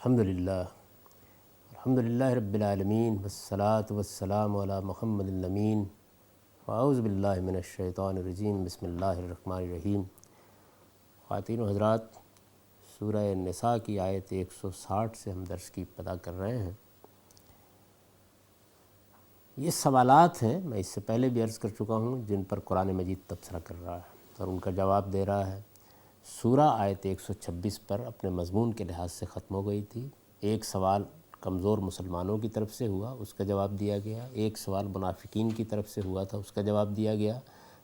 الحمدللہ رب العالمین والصلاة والسلام علی محمد الامین واعوذ باللہ من الشیطان الرجیم بسم اللہ الرحمن الرحیم۔ خواتین و حضرات، سورہ نساء کی آیت 160 سے ہم درس کی ابتدا کر رہے ہیں۔ یہ سوالات ہیں، میں اس سے پہلے بھی عرض کر چکا ہوں، جن پر قرآن مجید تبصرہ کر رہا ہے اور ان کا جواب دے رہا ہے۔ سورہ آیت 126 پر اپنے مضمون کے لحاظ سے ختم ہو گئی تھی۔ ایک سوال کمزور مسلمانوں کی طرف سے ہوا، اس کا جواب دیا گیا۔ ایک سوال منافقین کی طرف سے ہوا تھا، اس کا جواب دیا گیا۔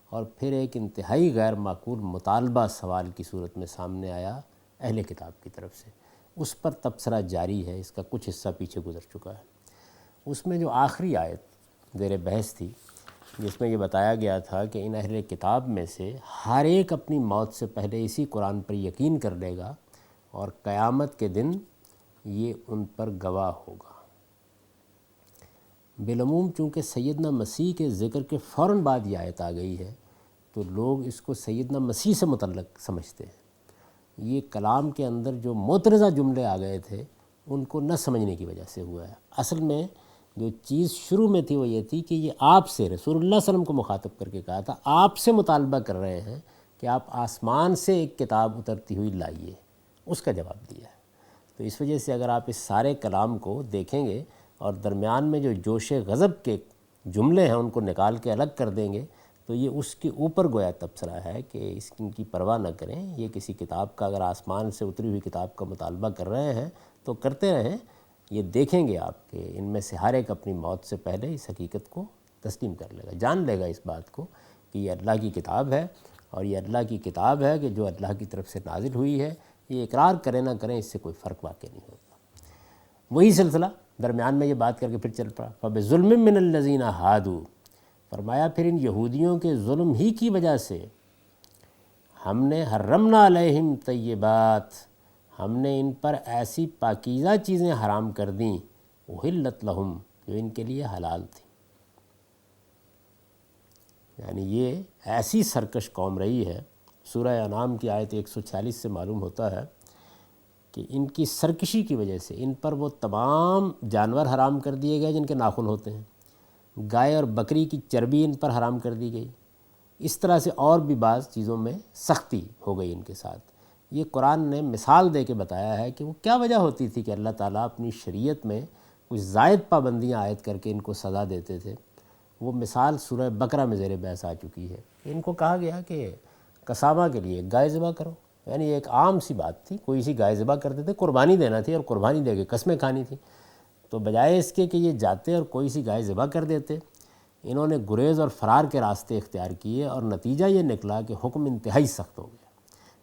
اور پھر ایک انتہائی غیر معقول مطالبہ سوال کی صورت میں سامنے آیا اہل کتاب کی طرف سے، اس پر تبصرہ جاری ہے۔ اس کا کچھ حصہ پیچھے گزر چکا ہے۔ اس میں جو آخری آیت زیر بحث تھی، جس میں یہ بتایا گیا تھا کہ ان اہل کتاب میں سے ہر ایک اپنی موت سے پہلے اسی قرآن پر یقین کر لے گا اور قیامت کے دن یہ ان پر گواہ ہوگا۔ بالعموم چونکہ سیدنا مسیح کے ذکر کے فوراً بعد یہ آیت آ گئی ہے، تو لوگ اس کو سیدنا مسیح سے متعلق سمجھتے ہیں۔ یہ کلام کے اندر جو معترضہ جملے آ گئے تھے، ان کو نہ سمجھنے کی وجہ سے ہوا ہے۔ اصل میں جو چیز شروع میں تھی وہ یہ تھی کہ یہ آپ سے، رسول اللہ صلی اللہ علیہ وسلم کو مخاطب کر کے کہا تھا، آپ سے مطالبہ کر رہے ہیں کہ آپ آسمان سے ایک کتاب اترتی ہوئی لائیے۔ اس کا جواب دیا ہے۔ تو اس وجہ سے اگر آپ اس سارے کلام کو دیکھیں گے اور درمیان میں جو جوش غضب کے جملے ہیں ان کو نکال کے الگ کر دیں گے، تو یہ اس کے اوپر گویا تبصرہ ہے کہ ان کی پرواہ نہ کریں۔ یہ کسی کتاب کا، اگر آسمان سے اتری ہوئی کتاب کا مطالبہ کر رہے ہیں تو کرتے رہیں، یہ دیکھیں گے آپ کہ ان میں سے ہر ایک اپنی موت سے پہلے اس حقیقت کو تسلیم کر لے گا، جان لے گا اس بات کو کہ یہ اللہ کی کتاب ہے، اور یہ اللہ کی کتاب ہے کہ جو اللہ کی طرف سے نازل ہوئی ہے۔ یہ اقرار کریں نہ کریں، اس سے کوئی فرق واقع نہیں ہوتا۔ وہی سلسلہ درمیان میں یہ بات کر کے پھر چل پڑا، فَبِظُلْمٍ مِّنَ الَّذِينَ هَادُوا، فرمایا پھر ان یہودیوں کے ظلم ہی کی وجہ سے ہم نے حرمنا علیہم طیبات، ہم نے ان پر ایسی پاکیزہ چیزیں حرام کر دیں، احلت لہم، جو ان کے لیے حلال تھی۔ یعنی یہ ایسی سرکش قوم رہی ہے۔ سورہ انعام کی آیت 146 سے معلوم ہوتا ہے کہ ان کی سرکشی کی وجہ سے ان پر وہ تمام جانور حرام کر دیے گئے جن کے ناخن ہوتے ہیں۔ گائے اور بکری کی چربی ان پر حرام کر دی گئی۔ اس طرح سے اور بھی بعض چیزوں میں سختی ہو گئی ان کے ساتھ۔ یہ قرآن نے مثال دے کے بتایا ہے کہ وہ کیا وجہ ہوتی تھی کہ اللہ تعالیٰ اپنی شریعت میں کچھ زائد پابندیاں عائد کر کے ان کو سزا دیتے تھے۔ وہ مثال سورہ بقرہ میں زیر بحث آ چکی ہے۔ ان کو کہا گیا کہ قصابہ کے لیے گائے ذبح کرو، یعنی ایک عام سی بات تھی، کوئی سی گائے ذبح کرتے تھے، قربانی دینا تھی اور قربانی دے کے قسمیں کھانی تھی۔ تو بجائے اس کے کہ یہ جاتے اور کوئی سی گائے ذبح کر دیتے، انہوں نے گریز اور فرار کے راستے اختیار کیے، اور نتیجہ یہ نکلا کہ حکم انتہائی سخت ہو گیا۔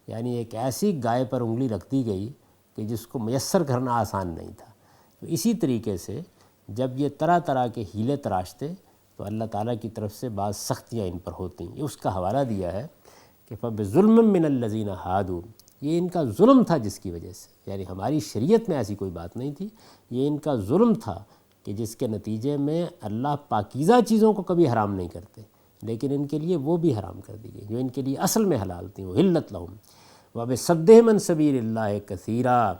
یعنی ایک ایسی گائے پر انگلی رکھ دی گئی کہ جس کو میسر کرنا آسان نہیں تھا۔ تو اسی طریقے سے جب یہ طرح طرح کے ہیلے تراشتے تو اللہ تعالیٰ کی طرف سے بعض سختیاں ان پر ہوتی ہیں۔ اس کا حوالہ دیا ہے کہ فَبِظُلْمٍ مِّنَ الَّذِينَ هَادُوا، یہ ان کا ظلم تھا جس کی وجہ سے، یعنی ہماری شریعت میں ایسی کوئی بات نہیں تھی، یہ ان کا ظلم تھا کہ جس کے نتیجے میں اللہ پاکیزہ چیزوں کو کبھی حرام نہیں کرتے، لیکن ان کے لیے وہ بھی حرام کر دی گئی جو ان کے لیے اصل میں حلال تھیں، احلت لہم وَبِصَدِّهِمْ عَن سَبِيلِ اللَّهِ كَثِيرًا،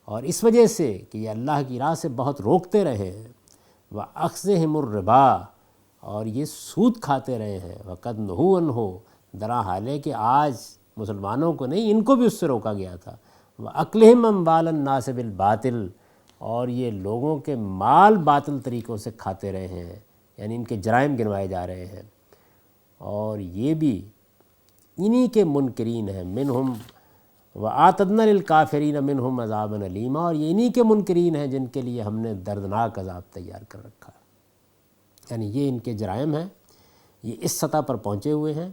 اور اس وجہ سے کہ یہ اللہ کی راہ سے بہت روکتے رہے ہیں، وَأَخْذِهِمُ الرِّبَا، اور یہ سود کھاتے رہے ہیں، وَقَدْ نُهُوا عَنْهُ، درا حال ہے کہ آج مسلمانوں کو نہیں، ان کو بھی اس سے روکا گیا تھا، وَأَكْلِهِمْ أَمْوَالَ النَّاسِ بِالْبَاطِلِ، اور یہ لوگوں کے مال باطل طریقوں سے کھاتے رہے ہیں، یعنی ان کے جرائم گنوائے جا رہے ہیں۔ اور یہ بھی انہی کے منکرین ہیں، منہم وَآتَدْنَا لِلْكَافِرِينَ مِنْهُمْ عَذَابًا أَلِيمًا، اور یہ انہی کے منکرین ہیں جن کے لیے ہم نے دردناک عذاب تیار کر رکھا ہے۔ یعنی یہ ان کے جرائم ہیں، یہ اس سطح پر پہنچے ہوئے ہیں،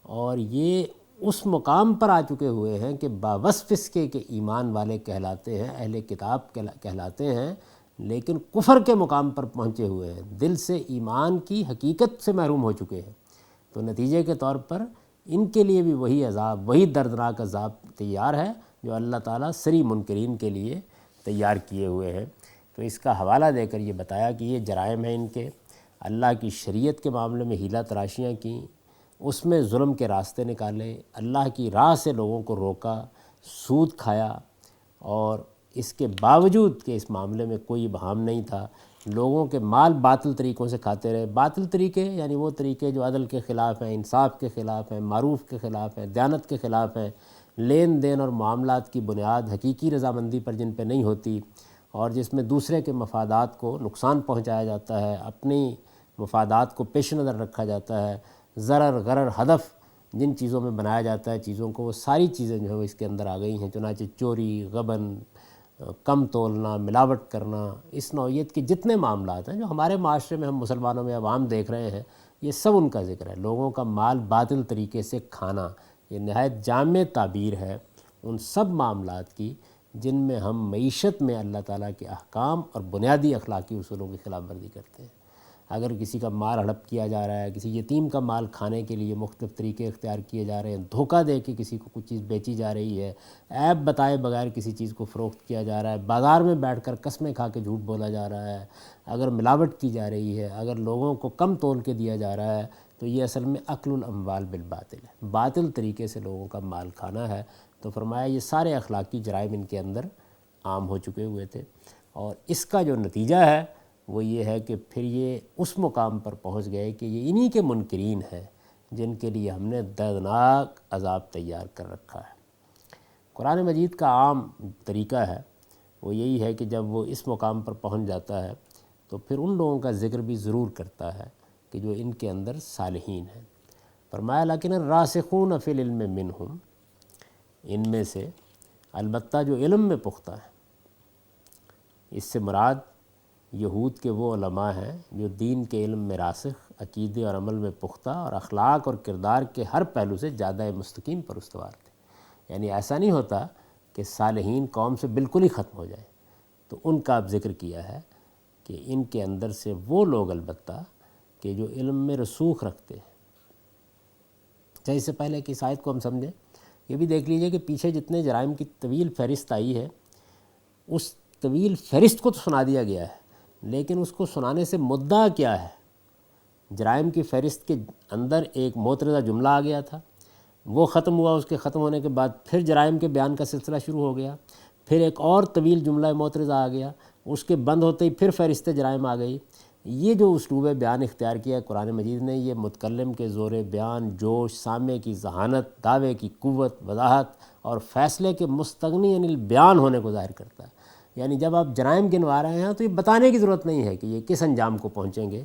اور یہ اس مقام پر آ چکے ہوئے ہیں کہ باوصف اس کے کہ ایمان والے کہلاتے ہیں، اہل کتاب کہلاتے ہیں، لیکن کفر کے مقام پر پہنچے ہوئے ہیں، دل سے ایمان کی حقیقت سے محروم ہو چکے ہیں۔ تو نتیجے کے طور پر ان کے لیے بھی وہی عذاب، وہی دردناک عذاب تیار ہے جو اللہ تعالیٰ سری منکرین کے لیے تیار کیے ہوئے ہیں۔ تو اس کا حوالہ دے کر یہ بتایا کہ یہ جرائم ہیں ان کے، اللہ کی شریعت کے معاملے میں ہیلہ تراشیاں کیں، اس میں ظلم کے راستے نکالے، اللہ کی راہ سے لوگوں کو روکا، سود کھایا، اور اس کے باوجود کہ اس معاملے میں کوئی ابہام نہیں تھا، لوگوں کے مال باطل طریقوں سے کھاتے رہے۔ باطل طریقے یعنی وہ طریقے جو عدل کے خلاف ہیں، انصاف کے خلاف ہیں، معروف کے خلاف ہیں، دیانت کے خلاف ہیں، لین دین اور معاملات کی بنیاد حقیقی رضامندی پر جن پہ نہیں ہوتی، اور جس میں دوسرے کے مفادات کو نقصان پہنچایا جاتا ہے، اپنی مفادات کو پیش نظر رکھا جاتا ہے، ضرر غرر ہدف جن چیزوں میں بنایا جاتا ہے چیزوں کو، وہ ساری چیزیں جو ہے اس کے اندر آ گئی ہیں۔ چنانچہ چوری، غبن، کم تولنا، ملاوٹ کرنا، اس نوعیت کے جتنے معاملات ہیں جو ہمارے معاشرے میں ہم مسلمانوں میں عوام دیکھ رہے ہیں، یہ سب ان کا ذکر ہے۔ لوگوں کا مال باطل طریقے سے کھانا، یہ نہایت جامع تعبیر ہے ان سب معاملات کی جن میں ہم معیشت میں اللہ تعالیٰ کے احکام اور بنیادی اخلاقی اصولوں کی خلاف ورزی کرتے ہیں۔ اگر کسی کا مال ہڑپ کیا جا رہا ہے، کسی یتیم کا مال کھانے کے لیے مختلف طریقے اختیار کیے جا رہے ہیں، دھوکہ دے کے کسی کو کچھ چیز بیچی جا رہی ہے، عیب بتائے بغیر کسی چیز کو فروخت کیا جا رہا ہے، بازار میں بیٹھ کر قسمیں کھا کے جھوٹ بولا جا رہا ہے، اگر ملاوٹ کی جا رہی ہے، اگر لوگوں کو کم تول کے دیا جا رہا ہے، تو یہ اصل میں اکل الاموال بالباطل ہے، باطل طریقے سے لوگوں کا مال کھانا ہے۔ تو فرمایا یہ سارے اخلاقی جرائم ان کے اندر عام ہو چکے ہوئے تھے، اور اس کا جو نتیجہ ہے وہ یہ ہے کہ پھر یہ اس مقام پر پہنچ گئے کہ یہ انہی کے منکرین ہیں جن کے لیے ہم نے دردناک عذاب تیار کر رکھا ہے۔ قرآن مجید کا عام طریقہ ہے وہ یہی ہے کہ جب وہ اس مقام پر پہنچ جاتا ہے تو پھر ان لوگوں کا ذکر بھی ضرور کرتا ہے کہ جو ان کے اندر صالحین ہیں۔ فرمایا لیکن الراسخون فی العلم منہم، ان میں سے البتہ جو علم میں پختہ ہیں، اس سے مراد یہود کے وہ علماء ہیں جو دین کے علم میں راسخ، عقیدے اور عمل میں پختہ، اور اخلاق اور کردار کے ہر پہلو سے زیادہ مستقیم پر استوار تھے۔ یعنی ایسا نہیں ہوتا کہ صالحین قوم سے بالکل ہی ختم ہو جائے، تو ان کا اب ذکر کیا ہے کہ ان کے اندر سے وہ لوگ البتہ کہ جو علم میں رسوخ رکھتے ہیں۔ چاہے اس سے پہلے کہ اس آیت کو ہم سمجھیں، یہ بھی دیکھ لیجئے کہ پیچھے جتنے جرائم کی طویل فہرست آئی ہے، اس طویل فہرست کو تو سنا دیا گیا ہے، لیکن اس کو سنانے سے مدعا کیا ہے؟ جرائم کی فہرست کے اندر ایک معترضہ جملہ آ گیا تھا، وہ ختم ہوا، اس کے ختم ہونے کے بعد پھر جرائم کے بیان کا سلسلہ شروع ہو گیا، پھر ایک اور طویل جملہ معترضہ آ گیا، اس کے بند ہوتے ہی پھر فہرست جرائم آ گئی۔ یہ جو اسلوب بیان اختیار کیا ہے قرآن مجید نے، یہ متکلم کے زور بیان، جوش، سامع کی ذہانت، دعوے کی قوت، وضاحت اور فیصلے کے مستغنی عن البیان ہونے کو ظاہر کرتا ہے۔ یعنی جب آپ جرائم گنوا رہے ہیں تو یہ بتانے کی ضرورت نہیں ہے کہ یہ کس انجام کو پہنچیں گے۔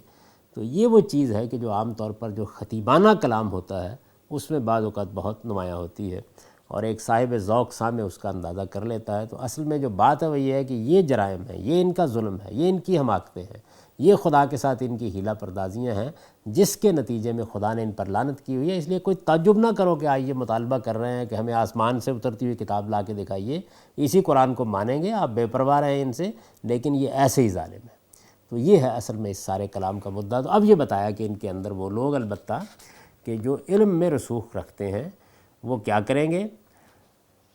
تو یہ وہ چیز ہے کہ جو عام طور پر جو خطیبانہ کلام ہوتا ہے اس میں بعض اوقات بہت نمایاں ہوتی ہے، اور ایک صاحب ذوق سامع اس کا اندازہ کر لیتا ہے۔ تو اصل میں جو بات ہے وہ یہ ہے کہ یہ جرائم ہے، یہ ان کا ظلم ہے، یہ ان کی حماقتیں ہیں، یہ خدا کے ساتھ ان کی حیلہ پردازیاں ہیں، جس کے نتیجے میں خدا نے ان پر لعنت کی ہوئی ہے۔ اس لیے کوئی تعجب نہ کرو کہ آئیے مطالبہ کر رہے ہیں کہ ہمیں آسمان سے اترتی ہوئی کتاب لا کے دکھائیے، اسی قرآن کو مانیں گے، آپ بے پرواہ رہیں ان سے، لیکن یہ ایسے ہی ظالم ہے۔ تو یہ ہے اصل میں اس سارے کلام کا مدعا۔ تو اب یہ بتایا کہ ان کے اندر وہ لوگ البتہ کہ جو علم میں رسوخ رکھتے ہیں وہ کیا کریں گے؟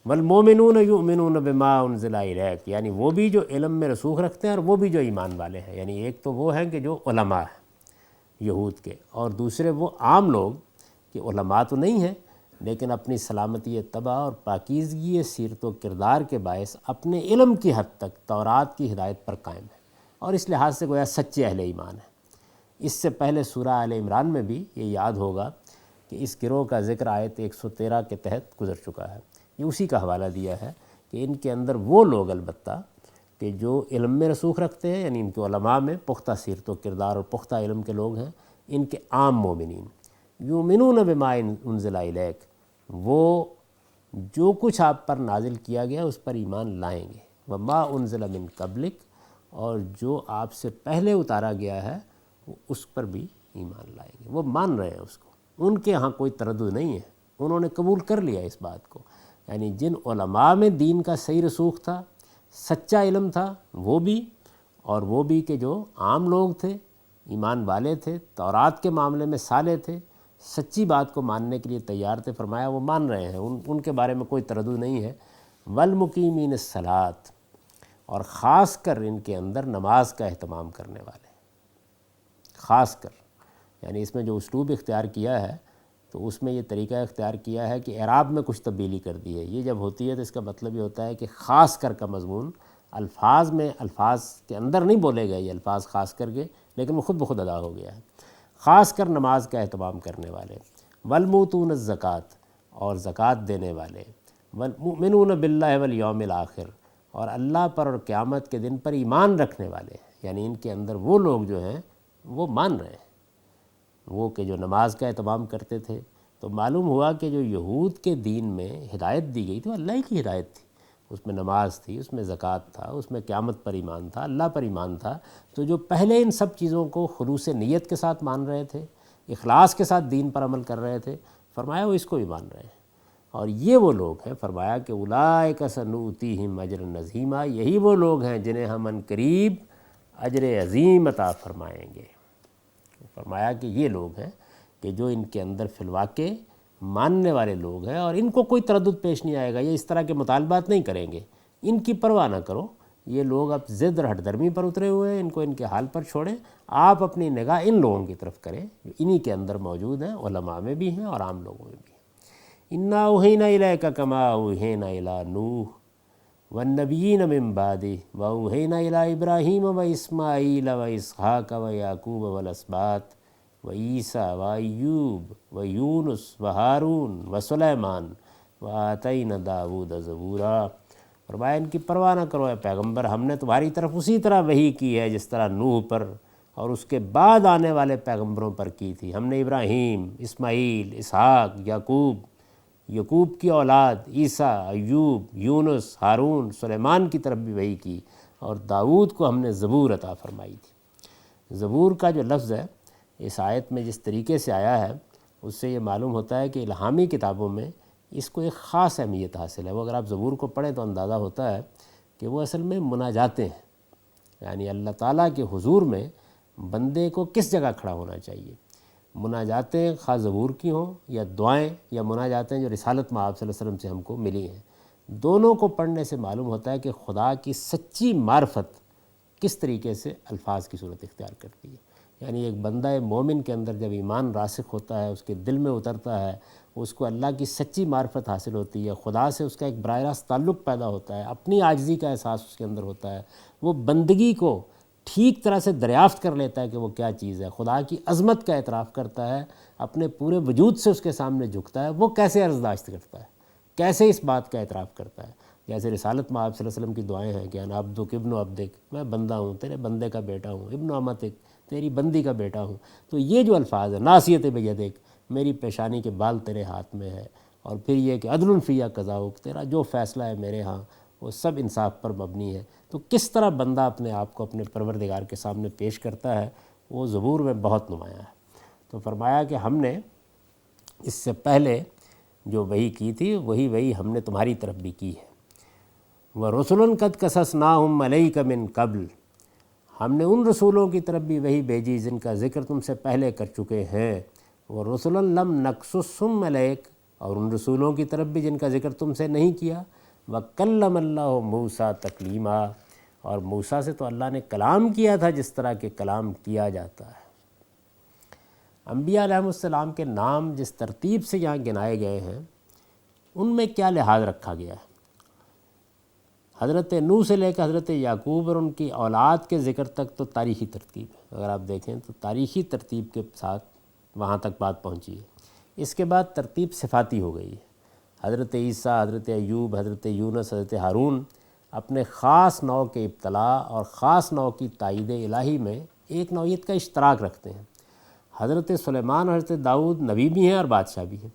والمومنون یؤمنون بما انزل الیک، یعنی وہ بھی جو علم میں رسوخ رکھتے ہیں اور وہ بھی جو ایمان والے ہیں۔ یعنی ایک تو وہ ہیں کہ جو علماء ہیں یہود کے، اور دوسرے وہ عام لوگ کہ علماء تو نہیں ہیں لیکن اپنی سلامتی طبع اور پاکیزگی سیرت و کردار کے باعث اپنے علم کی حد تک تورات کی ہدایت پر قائم ہیں، اور اس لحاظ سے گویا سچے اہل ایمان ہیں۔ اس سے پہلے سورہ آل عمران میں بھی یہ یاد ہوگا کہ اس گروہ کا ذکر آیت 113 کے تحت گزر چکا ہے۔ یہ اسی کا حوالہ دیا ہے کہ ان کے اندر وہ لوگ البتہ کہ جو علم میں رسوخ رکھتے ہیں، یعنی ان کے علماء میں پختہ سیرت و کردار اور پختہ علم کے لوگ ہیں، ان کے عام مومنین یؤمنون بما انزل الیک، وہ جو کچھ آپ پر نازل کیا گیا اس پر ایمان لائیں گے، وما انزل من قبلک، اور جو آپ سے پہلے اتارا گیا ہے اس پر بھی ایمان لائیں گے۔ وہ مان رہے ہیں اس کو، ان کے ہاں کوئی تردد نہیں ہے، انہوں نے قبول کر لیا اس بات کو۔ یعنی جن علماء میں دین کا صحیح رسوخ تھا، سچا علم تھا، وہ بھی، اور وہ بھی کہ جو عام لوگ تھے، ایمان والے تھے، تورات کے معاملے میں صالح تھے، سچی بات کو ماننے کے لیے تیار تھے، فرمایا وہ مان رہے ہیں، ان کے بارے میں کوئی تردد نہیں ہے۔ والمقیمین الصلاۃ، اور خاص کر ان کے اندر نماز کا اہتمام کرنے والے، خاص کر، یعنی اس میں جو اسلوب اختیار کیا ہے تو اس میں یہ طریقہ اختیار کیا ہے کہ اعراب میں کچھ تبدیلی کر دی ہے۔ یہ جب ہوتی ہے تو اس کا مطلب یہ ہوتا ہے کہ خاص کر کا مضمون الفاظ میں، الفاظ کے اندر نہیں بولے گئے یہ الفاظ خاص کر کے، لیکن وہ خود بخود ادا ہو گیا ہے۔ خاص کر نماز کا اہتمام کرنے والے، والموتون الزکوٰۃ، اور زکوٰۃ دینے والے، والمؤمنون باللہ والیوم الآخر، اور اللہ پر اور قیامت کے دن پر ایمان رکھنے والے، یعنی ان کے اندر وہ لوگ جو ہیں وہ مان رہے ہیں، وہ کہ جو نماز کا اہتمام کرتے تھے۔ تو معلوم ہوا کہ جو یہود کے دین میں ہدایت دی گئی تھی وہ اللہ ہی کی ہدایت تھی، اس میں نماز تھی، اس میں زکوٰۃ تھا، اس میں قیامت پر ایمان تھا، اللہ پر ایمان تھا۔ تو جو پہلے ان سب چیزوں کو خلوص نیت کے ساتھ مان رہے تھے، اخلاص کے ساتھ دین پر عمل کر رہے تھے، فرمایا وہ اس کو بھی مان رہے ہیں۔ اور یہ وہ لوگ ہیں، فرمایا کہ اولئک سنؤتیہم اجرا عظیما، یہی وہ لوگ ہیں جنہیں ہم عنقریب اجر عظیم عطا فرمائیں گے۔ فرمایا کہ یہ لوگ ہیں کہ جو ان کے اندر فی الواقع ماننے والے لوگ ہیں، اور ان کو کوئی تردد پیش نہیں آئے گا، یہ اس طرح کے مطالبات نہیں کریں گے، ان کی پرواہ نہ کرو۔ یہ لوگ اب ضد اور ہٹ درمی پر اترے ہوئے ہیں، ان کو ان کے حال پر چھوڑیں، آپ اپنی نگاہ ان لوگوں کی طرف کریں جو انہی کے اندر موجود ہیں، علماء میں بھی ہیں اور عام لوگوں میں بھی ہیں۔ انا اوحینا الیک کما اوحینا الی نوح والنبیین من بعدہ واوحینا الی ابراہیم واسماعیل واسحاق ویعقوب والاسباط وعیسیٰ وایوب ویونس وہارون وسلیمان وآتینا داود زبورا۔ فرمایا ان کی پرواہ نہ کرو اے پیغمبر، ہم نے تمہاری طرف اسی طرح وحی کی ہے جس طرح نوح پر اور اس کے بعد آنے والے پیغمبروں پر کی تھی۔ ہم نے ابراہیم، اسماعیل، اسحاق، یعقوب کی اولاد عیسیٰ، ایوب، یونس، ہارون، سلیمان کی طرف بھی وحی کی، اور داؤد کو ہم نے زبور عطا فرمائی تھی۔ زبور کا جو لفظ ہے اس آیت میں جس طریقے سے آیا ہے اس سے یہ معلوم ہوتا ہے کہ الہامی کتابوں میں اس کو ایک خاص اہمیت حاصل ہے۔ وہ اگر آپ زبور کو پڑھیں تو اندازہ ہوتا ہے کہ وہ اصل میں مناجاتیں ہیں، یعنی اللہ تعالیٰ کے حضور میں بندے کو کس جگہ کھڑا ہونا چاہیے۔ مناجاتیں خواہ زبور کی ہوں یا دعائیں یا مناجاتیں جو رسالت میں آپ صلی اللہ علیہ وسلم سے ہم کو ملی ہیں، دونوں کو پڑھنے سے معلوم ہوتا ہے کہ خدا کی سچی معرفت کس طریقے سے الفاظ کی صورت اختیار کرتی ہے۔ یعنی ایک بندہ مومن کے اندر جب ایمان راسخ ہوتا ہے، اس کے دل میں اترتا ہے، اس کو اللہ کی سچی معرفت حاصل ہوتی ہے، خدا سے اس کا ایک براہ راست تعلق پیدا ہوتا ہے، اپنی عاجزی کا احساس اس کے اندر ہوتا ہے، وہ بندگی کو ٹھیک طرح سے دریافت کر لیتا ہے کہ وہ کیا چیز ہے، خدا کی عظمت کا اعتراف کرتا ہے، اپنے پورے وجود سے اس کے سامنے جھکتا ہے، وہ کیسے عرضداشت کرتا ہے، کیسے اس بات کا اعتراف کرتا ہے۔ جیسے رسالت میں آپ صلی اللہ علیہ وسلم کی دعائیں ہیں کہ انا عبدک ابن عبدک، میں بندہ ہوں، تیرے بندے کا بیٹا ہوں، ابن امتک، تیری بندی کا بیٹا ہوں۔ تو یہ جو الفاظ ہیں، ناصیت بیدک، میری پیشانی کے بال تیرے ہاتھ میں ہے، اور پھر یہ کہ عدل فی قضاؤک، تیرا جو فیصلہ ہے میرے ہاں وہ سب انصاف پر مبنی ہے۔ تو کس طرح بندہ اپنے آپ کو اپنے پروردگار کے سامنے پیش کرتا ہے وہ زبور میں بہت نمایاں ہے۔ تو فرمایا کہ ہم نے اس سے پہلے جو وحی کی تھی وہی ہم نے تمہاری طرف بھی کی ہے۔ وَرُسُلٌ قَدْ قَصَصْنَاهُمْ عَلَيْكَ مِن قَبْلُ، ہم نے ان رسولوں کی طرف بھی وحی بھیجی جن کا ذکر تم سے پہلے کر چکے ہیں۔ وَرُسُلًا لَمْ نَقْصُصْهُمْ عَلَيْكَ، اور ان رسولوں کی طرف بھی جن کا ذکر تم سے نہیں کیا۔ وَكَلَّمَ اللَّهُ مُوسَىٰ تَكْلِيمًا، اور موسیٰ سے تو اللہ نے کلام کیا تھا جس طرح کہ کلام کیا جاتا ہے۔ انبیاء علیہ السلام کے نام جس ترتیب سے یہاں گنائے گئے ہیں ان میں کیا لحاظ رکھا گیا ہے؟ حضرت نوح سے لے کر حضرت یعقوب اور ان کی اولاد کے ذکر تک تو تاریخی ترتیب ہے، اگر آپ دیکھیں تو تاریخی ترتیب کے ساتھ وہاں تک بات پہنچی ہے۔ اس کے بعد ترتیب صفاتی ہو گئی ہے۔ حضرت عیسیٰ، حضرت ایوب، حضرت یونس، حضرت ہارون اپنے خاص نوع کے ابتلاء اور خاص نوع کی تائید الہی میں ایک نوعیت کا اشتراک رکھتے ہیں۔ حضرت سلیمان اور حضرت داؤد نبی بھی ہیں اور بادشاہ بھی ہیں،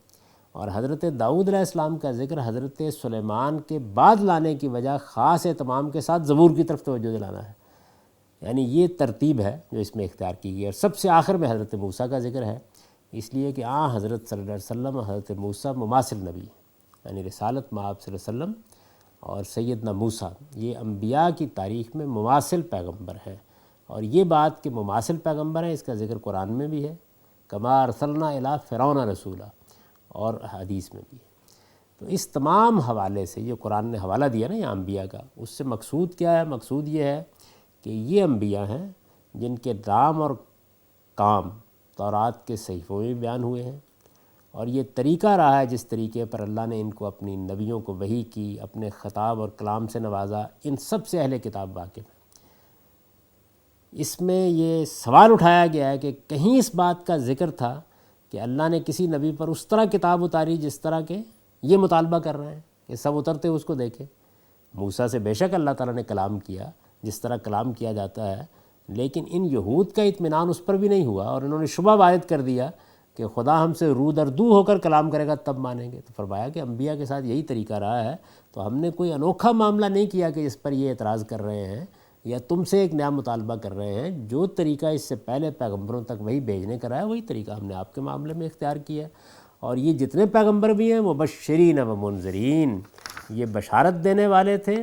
اور حضرت داؤد علیہ السلام کا ذکر حضرت سلیمان کے بعد لانے کی وجہ خاص اہتمام کے ساتھ زبور کی طرف توجہ دلانا ہے۔ یعنی یہ ترتیب ہے جو اس میں اختیار کی گئی ہے، اور سب سے آخر میں حضرت موسیٰ کا ذکر ہے، اس لیے کہ حضرت صلی اللہ علیہ وسلم اور حضرت موسیٰ مماثل نبی ہیں، یعنی رسالت میں آپ صلی اللہ علیہ وسلم اور سیدنا موسیٰ یہ انبیاء کی تاریخ میں مماثل پیغمبر ہیں، اور یہ بات کہ مماثل پیغمبر ہیں اس کا ذکر قرآن میں بھی ہے، کما ارسلنا الی فرعون رسولا، اور حدیث میں بھی ہے۔ تو اس تمام حوالے سے یہ قرآن نے حوالہ دیا نا یہ انبیاء کا، اس سے مقصود کیا ہے؟ مقصود یہ ہے کہ یہ انبیاء ہیں جن کے نام اور کام تورات کے صحیفوں میں بیان ہوئے ہیں، اور یہ طریقہ رہا ہے جس طریقے پر اللہ نے ان کو اپنی نبیوں کو وحی کی، اپنے خطاب اور کلام سے نوازا، ان سب سے اہل کتاب واقف ہے۔ اس میں یہ سوال اٹھایا گیا ہے کہ کہیں اس بات کا ذکر تھا کہ اللہ نے کسی نبی پر اس طرح کتاب اتاری جس طرح کے یہ مطالبہ کر رہے ہیں کہ سب اترتے اس کو دیکھیں۔ موسیٰ سے بے شک اللہ تعالیٰ نے کلام کیا جس طرح کلام کیا جاتا ہے، لیکن ان یہود کا اطمینان اس پر بھی نہیں ہوا، اور انہوں نے شبہ وارد کر دیا کہ خدا ہم سے رو در دو ہو کر کلام کرے گا تب مانیں گے۔ تو فرمایا کہ انبیاء کے ساتھ یہی طریقہ رہا ہے، تو ہم نے کوئی انوکھا معاملہ نہیں کیا کہ اس پر یہ اعتراض کر رہے ہیں یا تم سے ایک نیا مطالبہ کر رہے ہیں۔ جو طریقہ اس سے پہلے پیغمبروں تک وہی بھیجنے کا رہا ہے، وہی طریقہ ہم نے آپ کے معاملے میں اختیار کیا ہے۔ اور یہ جتنے پیغمبر بھی ہیں مبشرین و منذرین، یہ بشارت دینے والے تھے،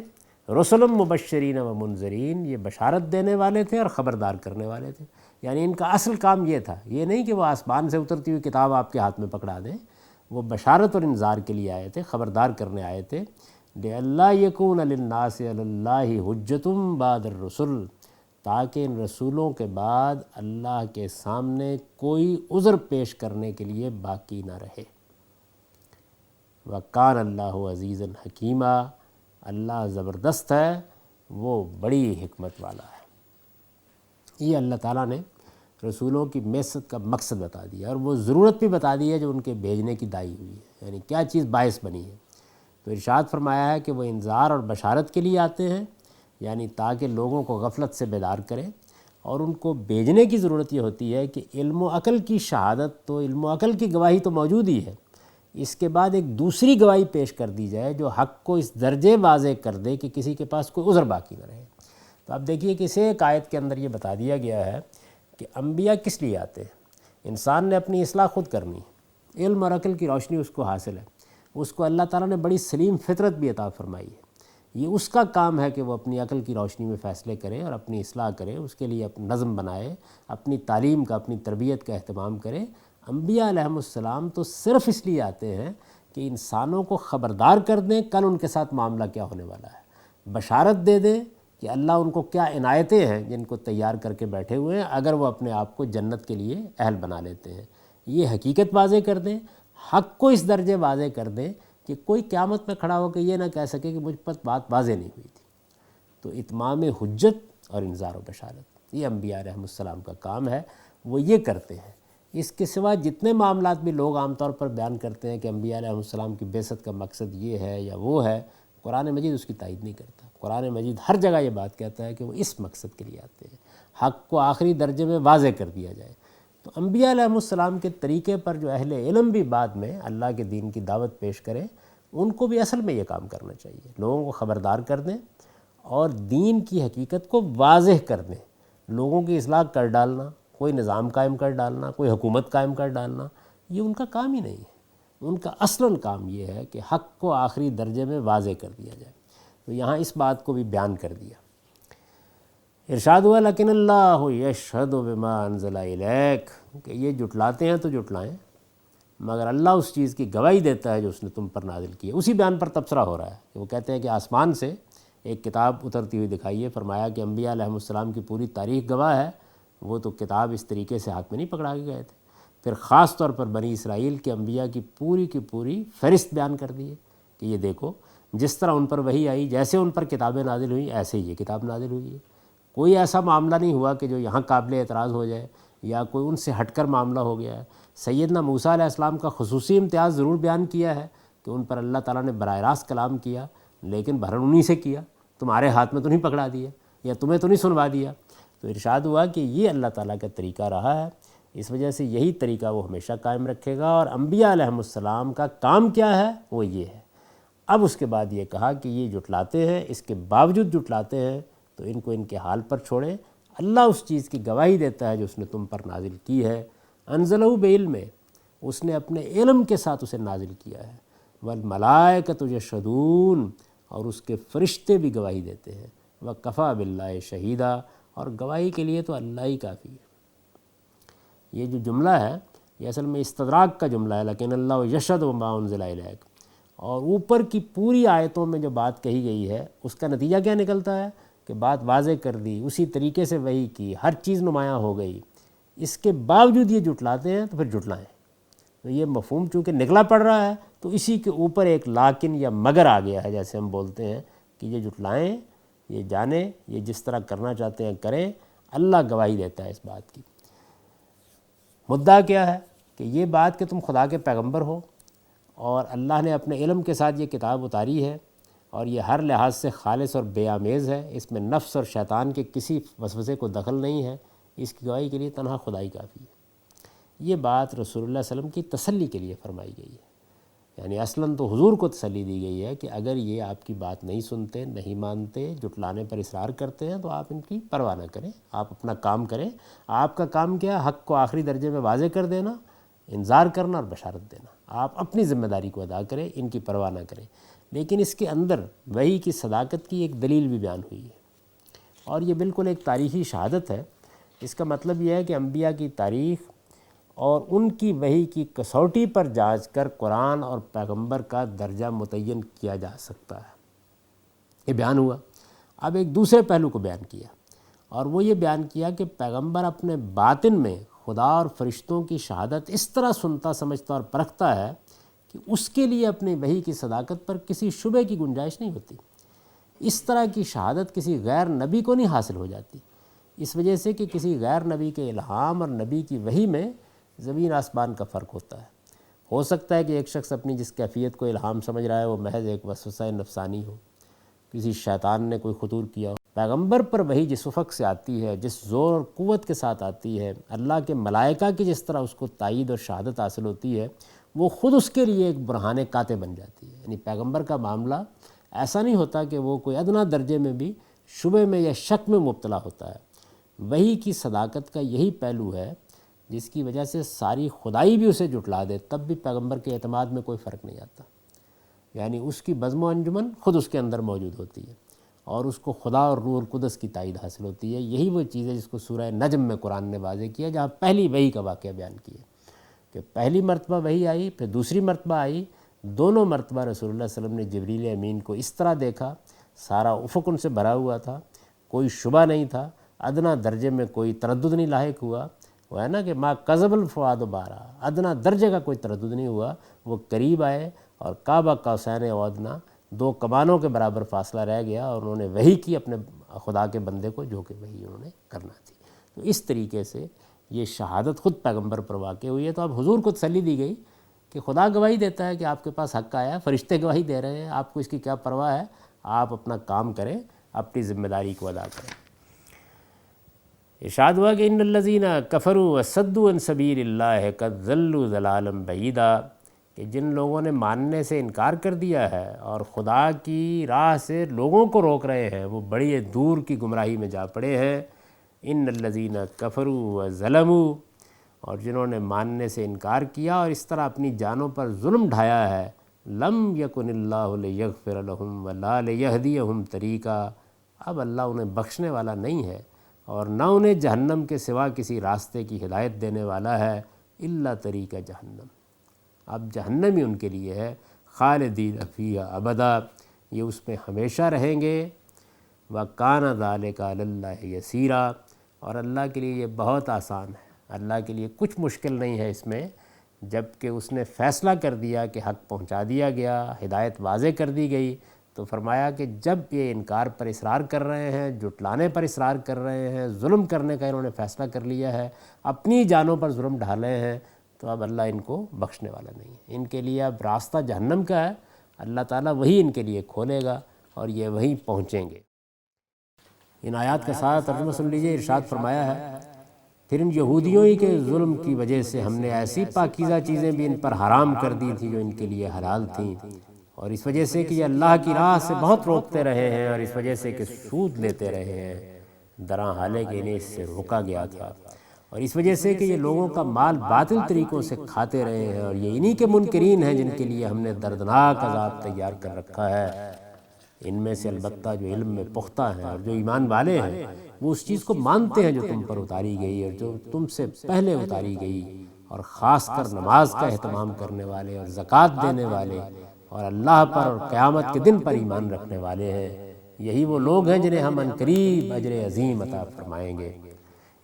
رسل مبشرین و منذرین، یہ بشارت دینے والے تھے اور خبردار کرنے والے تھے۔ یعنی ان کا اصل کام یہ تھا، یہ نہیں کہ وہ آسمان سے اترتی ہوئی کتاب آپ کے ہاتھ میں پکڑا دیں، وہ بشارت اور انذار کے لیے آئے تھے، خبردار کرنے آئے تھے۔ لِأَلَّا يَكُونَ لِلنَّاسِ عَلَى اللَّهِ حُجَّةٌ بَعْدَ الرُّسُلِ، تاکہ ان رسولوں کے بعد اللہ کے سامنے کوئی عذر پیش کرنے کے لیے باقی نہ رہے۔ وَكَانَ اللَّهُ عَزِيزًا حَكِيمًا، اللہ زبردست ہے، وہ بڑی حکمت والا ہے۔ یہ اللہ تعالیٰ نے رسولوں کی بعثت کا مقصد بتا دیا، اور وہ ضرورت بھی بتا دی ہے جو ان کے بھیجنے کی داعی ہوئی ہے، یعنی کیا چیز باعث بنی ہے۔ تو ارشاد فرمایا ہے کہ وہ انذار اور بشارت کے لیے آتے ہیں، یعنی تاکہ لوگوں کو غفلت سے بیدار کریں، اور ان کو بھیجنے کی ضرورت یہ ہوتی ہے کہ علم و عقل کی شہادت تو، علم و عقل کی گواہی تو موجود ہی ہے، اس کے بعد ایک دوسری گواہی پیش کر دی جائے جو حق کو اس درجے واضح کر دے کہ کسی کے پاس کوئی عذر باقی نہ رہے۔ تو آپ دیکھیے کہ اسے ایک آیت کے اندر یہ بتا دیا گیا ہے کہ انبیاء کس لیے آتے ہیں۔ انسان نے اپنی اصلاح خود کرنی ہے، علم اور عقل کی روشنی اس کو حاصل ہے، اس کو اللہ تعالیٰ نے بڑی سلیم فطرت بھی عطا فرمائی ہے۔ یہ اس کا کام ہے کہ وہ اپنی عقل کی روشنی میں فیصلے کرے اور اپنی اصلاح کرے، اس کے لیے اپنا نظم بنائے، اپنی تعلیم کا، اپنی تربیت کا اہتمام کرے۔ انبیاء علیہم السلام تو صرف اس لیے آتے ہیں کہ انسانوں کو خبردار کر دیں کل ان کے ساتھ معاملہ کیا ہونے والا ہے، بشارت دے دیں کہ اللہ ان کو کیا عنایتیں ہیں جن کو تیار کر کے بیٹھے ہوئے ہیں اگر وہ اپنے آپ کو جنت کے لیے اہل بنا لیتے ہیں۔ یہ حقیقت واضح کر دیں، حق کو اس درجے واضح کر دیں کہ کوئی قیامت میں کھڑا ہو کے یہ نہ کہہ سکے کہ مجھ پر بات واضح نہیں ہوئی تھی۔ تو اتمام حجت اور انذار و بشارت یہ انبیاء علیہم السلام کا کام ہے، وہ یہ کرتے ہیں۔ اس کے سوا جتنے معاملات بھی لوگ عام طور پر بیان کرتے ہیں کہ انبیاء علیہم السلام کی بعثت کا مقصد یہ ہے یا وہ ہے، قرآن مجید اس کی تائید نہیں کرتا۔ قرآن مجید ہر جگہ یہ بات کہتا ہے کہ وہ اس مقصد کے لیے آتے ہیں، حق کو آخری درجے میں واضح کر دیا جائے۔ تو انبیاء علیہم السلام کے طریقے پر جو اہل علم بھی بعد میں اللہ کے دین کی دعوت پیش کریں، ان کو بھی اصل میں یہ کام کرنا چاہیے، لوگوں کو خبردار کر دیں اور دین کی حقیقت کو واضح کر دیں، لوگوں کی اصلاح کر ڈالنا، کوئی نظام قائم کر ڈالنا، کوئی حکومت قائم کر ڈالنا، یہ ان کا کام ہی نہیں ہے۔ ان کا اصلاً کام یہ ہے کہ حق کو آخری درجے میں واضح کر دیا جائے۔ تو یہاں اس بات کو بھی بیان کر دیا۔ ارشاد ہوا لیکن اللہ یشہد بما انزل الیک، کہ یہ جھٹلاتے ہیں تو جھٹلائیں، مگر اللہ اس چیز کی گواہی دیتا ہے جو اس نے تم پر نازل کی ہے۔ اسی بیان پر تبصرہ ہو رہا ہے کہ وہ کہتے ہیں کہ آسمان سے ایک کتاب اترتی ہوئی دکھائیے۔ فرمایا کہ انبیاء علیہم السلام کی پوری تاریخ گواہ ہے، وہ تو کتاب اس طریقے سے ہاتھ میں نہیں پکڑا کے گئے تھے۔ پھر خاص طور پر بنی اسرائیل کے انبیاء کی پوری فہرست بیان کر دی ہے کہ یہ دیکھو جس طرح ان پر وحی آئی، جیسے ان پر کتابیں نازل ہوئیں ایسے ہی یہ کتاب نازل ہوئی ہے۔ کوئی ایسا معاملہ نہیں ہوا کہ جو یہاں قابل اعتراض ہو جائے یا کوئی ان سے ہٹ کر معاملہ ہو گیا ہے۔ سیدنا موسیٰ علیہ السلام کا خصوصی امتیاز ضرور بیان کیا ہے کہ ان پر اللہ تعالیٰ نے براہ راست کلام کیا، لیکن بہرحال انہی سے کیا، تمہارے ہاتھ میں تو نہیں پکڑا دیا یا تمہیں تو نہیں سنوا دیا۔ تو ارشاد ہوا کہ یہ اللہ تعالیٰ کا طریقہ رہا ہے، اس وجہ سے یہی طریقہ وہ ہمیشہ قائم رکھے گا۔ اور انبیاء علیہم السلام کا کام کیا ہے؟ وہ یہ ہے۔ اب اس کے بعد یہ کہا کہ یہ جھٹلاتے ہیں، اس کے باوجود جھٹلاتے ہیں تو ان کو ان کے حال پر چھوڑیں، اللہ اس چیز کی گواہی دیتا ہے جو اس نے تم پر نازل کی ہے۔ انزلہ بعلم، اس نے اپنے علم کے ساتھ اسے نازل کیا ہے۔ والملائکۃ یشہدون، اور اس کے فرشتے بھی گواہی دیتے ہیں۔ وکفیٰ باللہ شہیدا، اور گواہی کے لیے تو اللہ ہی کافی ہے۔ یہ جو جملہ ہے یہ اصل میں استدراک کا جملہ ہے، لیکن اللہ یشہد بما انزل الیک، اور اوپر کی پوری آیتوں میں جو بات کہی گئی ہے اس کا نتیجہ کیا نکلتا ہے کہ بات واضح کر دی، اسی طریقے سے وحی کی، ہر چیز نمایاں ہو گئی، اس کے باوجود یہ جھٹلاتے ہیں تو پھر جھٹلائیں۔ تو یہ مفہوم چونکہ نکلا پڑ رہا ہے تو اسی کے اوپر ایک لیکن یا مگر آ گیا ہے، جیسے ہم بولتے ہیں کہ یہ جھٹلائیں، یہ جانیں، یہ جس طرح کرنا چاہتے ہیں کریں، اللہ گواہی دیتا ہے اس بات کی۔ مدعا کیا ہے کہ یہ بات کہ تم خدا کے پیغمبر ہو اور اللہ نے اپنے علم کے ساتھ یہ کتاب اتاری ہے اور یہ ہر لحاظ سے خالص اور بے آمیز ہے، اس میں نفس اور شیطان کے کسی وسوسے کو دخل نہیں ہے، اس کی گواہی کے لیے تنہا خدائی کافی ہے۔ یہ بات رسول اللہ صلی اللہ علیہ وسلم کی تسلی کے لیے فرمائی گئی ہے، یعنی اصلاً تو حضور کو تسلی دی گئی ہے کہ اگر یہ آپ کی بات نہیں سنتے، نہیں مانتے، جھٹلانے پر اصرار کرتے ہیں تو آپ ان کی پرواہ نہ کریں، آپ اپنا کام کریں۔ آپ کا کام کیا ہے؟ حق کو آخری درجے میں واضح کر دینا، انذار کرنا اور بشارت دینا۔ آپ اپنی ذمہ داری کو ادا کریں، ان کی پرواہ نہ کریں۔ لیکن اس کے اندر وحی کی صداقت کی ایک دلیل بھی بیان ہوئی ہے، اور یہ بالکل ایک تاریخی شہادت ہے۔ اس کا مطلب یہ ہے کہ انبیاء کی تاریخ اور ان کی وحی کی کسوٹی پر جانچ کر قرآن اور پیغمبر کا درجہ متعین کیا جا سکتا ہے۔ یہ بیان ہوا۔ اب ایک دوسرے پہلو کو بیان کیا، اور وہ یہ بیان کیا کہ پیغمبر اپنے باطن میں خدا اور فرشتوں کی شہادت اس طرح سنتا، سمجھتا اور پرکھتا ہے کہ اس کے لیے اپنی وحی کی صداقت پر کسی شبہ کی گنجائش نہیں ہوتی۔ اس طرح کی شہادت کسی غیر نبی کو نہیں حاصل ہو جاتی، اس وجہ سے کہ کسی غیر نبی کے الہام اور نبی کی وحی میں زمین آسمان کا فرق ہوتا ہے۔ ہو سکتا ہے کہ ایک شخص اپنی جس کیفیت کو الہام سمجھ رہا ہے وہ محض ایک وسوسہ نفسانی ہو، کسی شیطان نے کوئی خطور کیا ہو۔ پیغمبر پر وحی جس افق سے آتی ہے، جس زور اور قوت کے ساتھ آتی ہے، اللہ کے ملائکہ کی جس طرح اس کو تائید اور شہادت حاصل ہوتی ہے، وہ خود اس کے لیے ایک برہان قاطع بن جاتی ہے۔ یعنی پیغمبر کا معاملہ ایسا نہیں ہوتا کہ وہ کوئی ادنا درجے میں بھی شبہ میں یا شک میں مبتلا ہوتا ہے۔ وحی کی صداقت کا یہی پہلو ہے جس کی وجہ سے ساری خدائی بھی اسے جھٹلا دے، تب بھی پیغمبر کے اعتماد میں کوئی فرق نہیں آتا۔ یعنی اس کی بزم و انجمن خود اس کے اندر موجود ہوتی ہے، اور اس کو خدا اور روح القدس کی تائید حاصل ہوتی ہے۔ یہی وہ چیز ہے جس کو سورہ نجم میں قرآن نے واضح کیا، جہاں پہلی وحی کا واقعہ بیان کیا کہ پہلی مرتبہ وحی آئی، پھر دوسری مرتبہ آئی۔ دونوں مرتبہ رسول اللہ صلی اللہ علیہ وسلم نے جبریل امین کو اس طرح دیکھا، سارا افق ان سے بھرا ہوا تھا، کوئی شبہ نہیں تھا، ادنا درجے میں کوئی تردد نہیں لاحق ہوا۔ وہ ہے نا کہ ما کذب الفؤاد بارا، ادنا درجے کا کوئی تردد نہیں ہوا۔ وہ قریب آئے اور کعبہ قوسین او ادنا، دو کمانوں کے برابر فاصلہ رہ گیا، اور انہوں نے وحی کی اپنے خدا کے بندے کو، جو کہ وحی انہوں نے کرنا تھی۔ تو اس طریقے سے یہ شہادت خود پیغمبر پر واقع ہوئی ہے۔ تو اب حضور کو تسلی دی گئی کہ خدا گواہی دیتا ہے کہ آپ کے پاس حق آیا ہے، فرشتے گواہی دے رہے ہیں، آپ کو اس کی کیا پرواہ ہے، آپ اپنا کام کریں، اپنی ذمہ داری کو ادا کریں۔ ارشاد ہوا کہ ان الذین کفروا وصدوا عن سبیل اللہ قد ضلوا ضلالا بعیدا، کہ جن لوگوں نے ماننے سے انکار کر دیا ہے اور خدا کی راہ سے لوگوں کو روک رہے ہیں، وہ بڑی دور کی گمراہی میں جا پڑے ہیں۔ ان الذین کفروا وظلموا، اور جنہوں نے ماننے سے انکار کیا اور اس طرح اپنی جانوں پر ظلم ڈھایا ہے، لم یکن اللہ لیغفر لہم ولا لیہدیہم طریقا، اب اللہ انہیں بخشنے والا نہیں ہے اور نہ انہیں جہنم کے سوا کسی راستے کی ہدایت دینے والا ہے، الا طریقہ جہنم، اب جہنم ہی ان کے لیے ہے، خالدین فیہا ابدا، یہ اس میں ہمیشہ رہیں گے۔ وَكَانَ ذَلِكَ عَلَى اللَّهِ يَسِيرًا، اور اللہ کے لیے یہ بہت آسان ہے، اللہ کے لیے کچھ مشکل نہیں ہے اس میں، جب کہ اس نے فیصلہ کر دیا کہ حق پہنچا دیا گیا، ہدایت واضح کر دی گئی، تو فرمایا کہ جب یہ انکار پر اصرار کر رہے ہیں، جھٹلانے پر اصرار کر رہے ہیں، ظلم کرنے کا انہوں نے فیصلہ کر لیا ہے، اپنی جانوں پر ظلم ڈھالے ہیں، تو اب اللہ ان کو بخشنے والا نہیں ہے۔ ان کے لیے اب راستہ جہنم کا ہے، اللہ تعالیٰ وہی ان کے لیے کھولے گا اور یہ وہیں پہنچیں گے۔ ان آیات کا سارا ترجمہ سن لیجئے۔ ارشاد فرمایا ہے، پھر ان یہودیوں ہی کے ظلم کی وجہ سے ہم نے ایسی پاکیزہ چیزیں بھی ان پر حرام کر دی تھیں جو ان کے لیے حلال تھیں، اور اس وجہ سے کہ یہ اللہ کی راہ سے بہت روکتے رہے ہیں، اور اس وجہ سے کہ سود لیتے رہے ہیں، دراں حالے کہ انہیں اس سے روکا گیا تھا، اور اس وجہ سے کہ یہ لوگوں کا مال باطل طریقوں سے کھاتے رہے ہیں، اور یہ انہی کے منکرین ہیں جن کے لیے ہم نے دردناک عذاب تیار کر رکھا ہے۔ ان میں سے البتہ جو علم میں پختہ ہیں اور جو ایمان والے ہیں، وہ اس چیز کو مانتے ہیں جو تم پر اتاری گئی اور جو تم سے پہلے اتاری گئی، اور خاص کر نماز کا اہتمام کرنے والے اور زکوٰۃ دینے والے اور اللہ پر اور قیامت کے دن پر ایمان رکھنے والے ہیں، یہی وہ لوگ ہیں جنہیں ہم عنقریب اجر عظیم عطا فرمائیں گے۔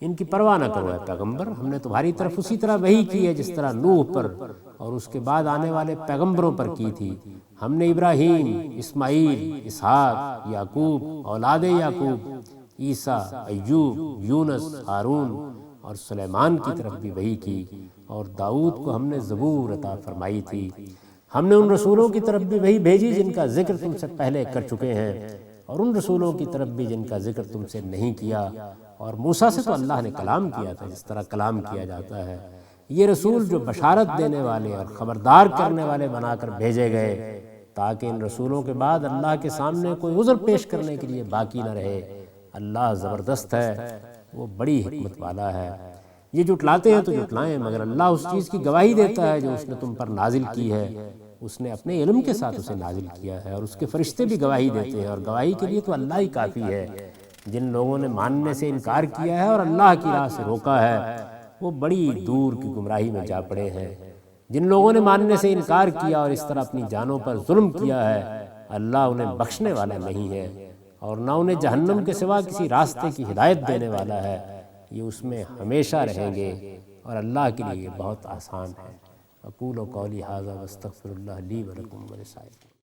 ان کی پرواہ نہ کرو اے پیغمبر، ہم نے تمہاری طرف اسی طرح وحی کی ہے جس طرح نوح پر اور اس کے بعد آنے والے پیغمبروں پر کی تھی۔ ہم نے ابراہیم، اسماعیل، اسحاق، یعقوب، اولاد یعقوب، عیسیٰ، ایوب، یونس، ہارون اور سلیمان کی طرف بھی وحی کی، اور داؤد کو ہم نے زبور عطا فرمائی تھی۔ ہم نے ان رسولوں کی طرف بھی وحی بھیجی جن کا ذکر تم سے پہلے کر چکے ہیں، اور ان رسولوں کی طرف بھی جن کا ذکر تم سے نہیں کیا، اور موسیٰ سے تو اللہ نے کلام کیا تھا جس طرح کلام کیا جاتا ہے۔ یہ رسول جو بشارت دینے والے اور خبردار کرنے والے بنا کر بھیجے گئے تاکہ ان رسولوں کے بعد اللہ کے سامنے کوئی عذر پیش کرنے کے لیے باقی نہ رہے۔ اللہ زبردست ہے، وہ بڑی حکمت والا ہے۔ یہ جھٹلاتے ہیں تو جھٹلائیں، مگر اللہ اس چیز کی گواہی دیتا ہے جو اس نے تم پر نازل کی ہے، اس نے اپنے علم کے ساتھ اسے نازل کیا ہے، اور اس کے فرشتے بھی گواہی دیتے ہیں، اور گواہی کے لیے تو اللہ ہی کافی ہے۔ جن لوگوں نے ماننے سے انکار کیا ہے اور اللہ کی راہ سے روکا ہے، وہ بڑی دور کی گمراہی میں جا پڑے ہیں۔ جن لوگوں نے ماننے سے انکار کیا اور اس طرح اپنی جانوں پر ظلم کیا ہے، اللہ انہیں بخشنے والا نہیں ہے، اور نہ انہیں جہنم کے سوا کسی راستے کی ہدایت دینے والا ہے۔ یہ اس میں ہمیشہ رہیں گے، اور اللہ کے لیے بہت آسان ہے۔ اقول قولی ھذا واستغفر اللہ لی ولکم ولسائر